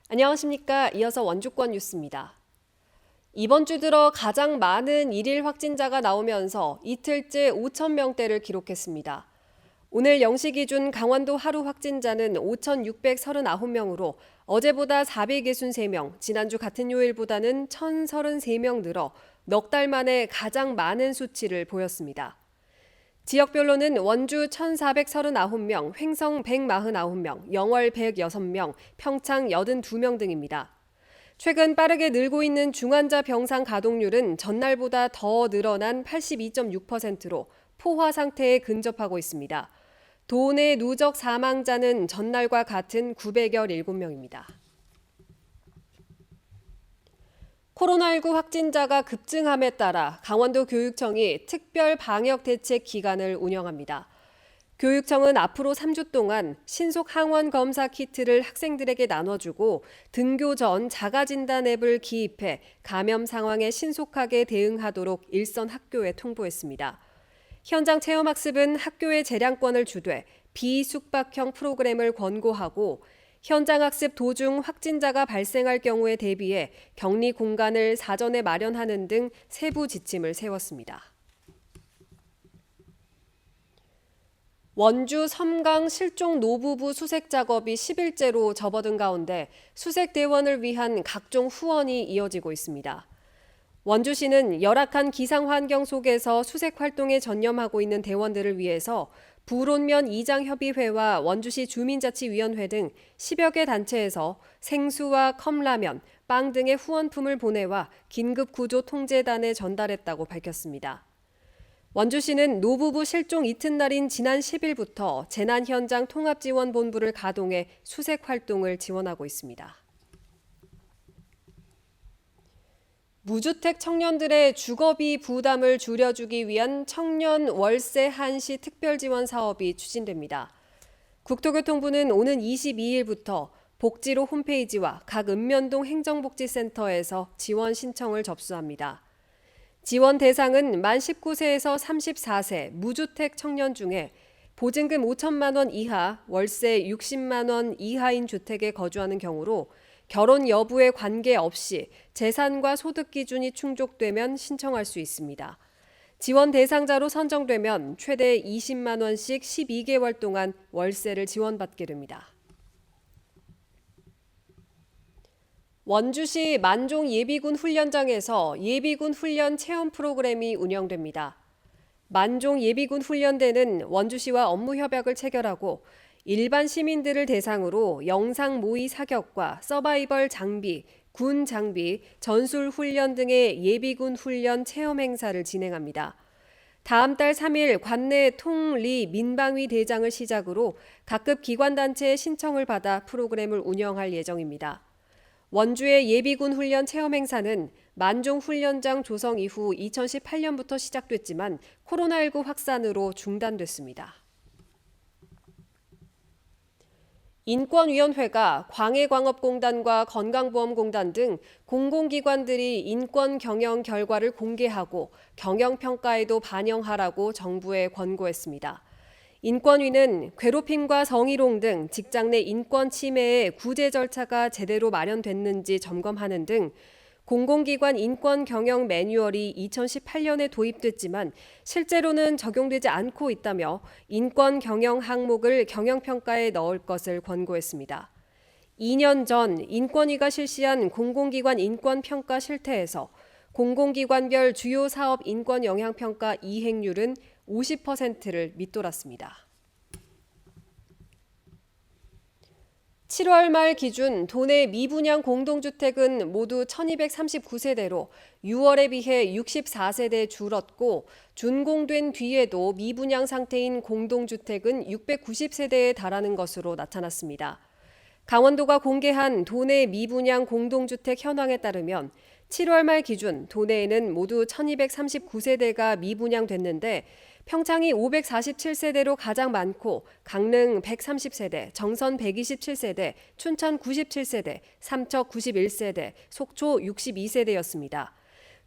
안녕하십니까. 이어서 원주권 뉴스입니다. 이번 주 들어 가장 많은 일일 확진자가 나오면서 이틀째 5,000명대를 기록했습니다. 오늘 0시 기준 강원도 하루 확진자는 5,639명으로 어제보다 463명, 지난주 같은 요일보다는 1,033명 늘어 넉 달 만에 가장 많은 수치를 보였습니다. 지역별로는 원주 1,439명, 횡성 149명, 영월 106명, 평창 82명 등입니다. 최근 빠르게 늘고 있는 중환자 병상 가동률은 전날보다 더 늘어난 82.6%로 포화 상태에 근접하고 있습니다. 도내 누적 사망자는 전날과 같은 917명입니다. 코로나19 확진자가 급증함에 따라 강원도 교육청이 특별 방역 대책 기간을 운영합니다. 교육청은 앞으로 3주 동안 신속 항원 검사 키트를 학생들에게 나눠주고 등교 전 자가진단 앱을 기입해 감염 상황에 신속하게 대응하도록 일선 학교에 통보했습니다. 현장 체험학습은 학교에 재량권을 주되 비숙박형 프로그램을 권고하고 현장 학습 도중 확진자가 발생할 경우에 대비해 격리 공간을 사전에 마련하는 등 세부 지침을 세웠습니다. 원주 섬강 실종 노부부 수색 작업이 10일째로 접어든 가운데 수색 대원을 위한 각종 후원이 이어지고 있습니다. 원주시는 열악한 기상 환경 속에서 수색 활동에 전념하고 있는 대원들을 위해서 불온면 이장협의회와 원주시 주민자치위원회 등 10여 개 단체에서 생수와 컵라면, 빵 등의 후원품을 보내와 긴급구조통제단에 전달했다고 밝혔습니다. 원주시는 노부부 실종 이튿날인 지난 10일부터 재난현장 통합지원본부를 가동해 수색 활동을 지원하고 있습니다. 무주택 청년들의 주거비 부담을 줄여주기 위한 청년 월세 한시 특별지원 사업이 추진됩니다. 국토교통부는 오는 22일부터 복지로 홈페이지와 각 읍면동 행정복지센터에서 지원 신청을 접수합니다. 지원 대상은 만 19세에서 34세 무주택 청년 중에 보증금 5천만 원 이하, 월세 60만 원 이하인 주택에 거주하는 경우로 결혼 여부에 관계없이 재산과 소득 기준이 충족되면 신청할 수 있습니다. 지원 대상자로 선정되면 최대 20만 원씩 12개월 동안 월세를 지원받게 됩니다. 원주시 만종 예비군 훈련장에서 예비군 훈련 체험 프로그램이 운영됩니다. 만종 예비군 훈련대는 원주시와 업무 협약을 체결하고 일반 시민들을 대상으로 영상 모의 사격과 서바이벌 장비, 군 장비, 전술 훈련 등의 예비군 훈련 체험 행사를 진행합니다. 다음 달 3일 관내 통리 민방위 대장을 시작으로 각급 기관단체의 신청을 받아 프로그램을 운영할 예정입니다. 원주의 예비군 훈련 체험 행사는 만종 훈련장 조성 이후 2018년부터 시작됐지만 코로나19 확산으로 중단됐습니다. 인권위원회가 광해광업공단과 건강보험공단 등 공공기관들이 인권 경영 결과를 공개하고 경영평가에도 반영하라고 정부에 권고했습니다. 인권위는 괴롭힘과 성희롱 등 직장 내 인권 침해의 구제 절차가 제대로 마련됐는지 점검하는 등 공공기관 인권 경영 매뉴얼이 2018년에 도입됐지만 실제로는 적용되지 않고 있다며 인권 경영 항목을 경영평가에 넣을 것을 권고했습니다. 2년 전 인권위가 실시한 공공기관 인권평가 실태에서 공공기관별 주요 사업 인권 영향평가 이행률은 50%를 밑돌았습니다. 7월 말 기준 도내 미분양 공동주택은 모두 1,239세대로 6월에 비해 64세대 줄었고 준공된 뒤에도 미분양 상태인 공동주택은 690세대에 달하는 것으로 나타났습니다. 강원도가 공개한 도내 미분양 공동주택 현황에 따르면 7월 말 기준 도내에는 모두 1,239세대가 미분양됐는데 평창이 547세대로 가장 많고 강릉 130세대, 정선 127세대, 춘천 97세대, 삼척 91세대, 속초 62세대였습니다.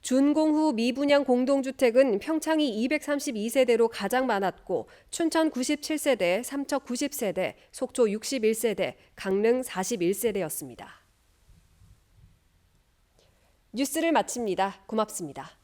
준공 후 미분양 공동주택은 평창이 232세대로 가장 많았고 춘천 97세대, 삼척 90세대, 속초 61세대, 강릉 41세대였습니다. 뉴스를 마칩니다. 고맙습니다.